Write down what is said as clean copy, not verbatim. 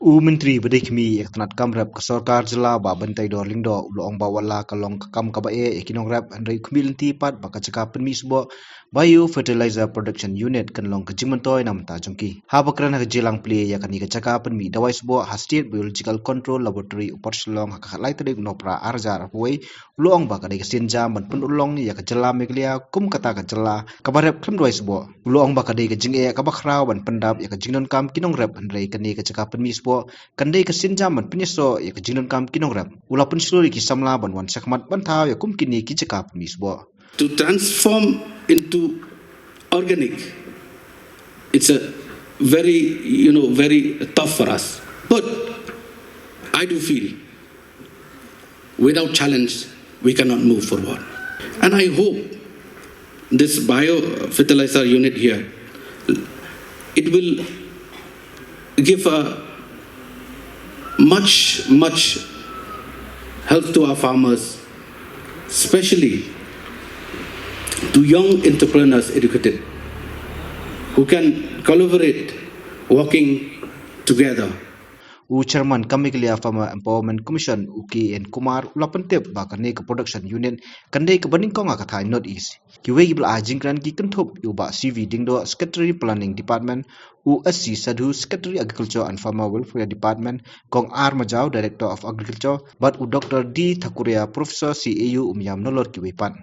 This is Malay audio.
Myntri bade Khmih ek tanat kamrep ke sarkar jela ba bantai dor lingdo ulong ba wala kalong kam ka ba e nongrep andrei Khmih lynti pat ba ka jaka pynmih sboh bio fertilizer production unit kan long ke pynmyntoi nam ta jongki ha bakran ha jelang ple ya kan ka jaka pynmih dawai sboh ha state biological control laboratory upar shlong ha ka lai tade nopra arjar poi ulong ba ka de sinja man pun ulong ni ya ka jela meglia kum kata ka jela kabarep khlem dawai sboh ulong ba ka de ka jinge ka ba khrau ban pandap ya ka jingnon kam nongrep andrei kan ka jaka pynmih kandai ke sinjaman penyeso ya ke jinon kam nongrep ula pun sluri ki samla ban wan sakmat ban thaw ya kum kini ki jaka pynmih sboh to transform into organic. It's a very tough for us, but I do feel without challenge we cannot move forward, and I hope this bio fertilizer unit here, it will give a much help to our farmers, especially to young entrepreneurs educated who can collaborate working together. Chairman Kamiklia Farmer Empowerment Commission Uki and Kumar Ulapantep Bakane production unit kandai ke baning konga kathai North East kiwe gibla ajingkran ki kenthop yuba CV dingdo Secretary Planning Department USC Sadhu Secretary Agriculture and Farmer Welfare Department Kong R Majau Director of Agriculture but Dr. D Thakuria Professor CAU Umyam Nolor kiwe pan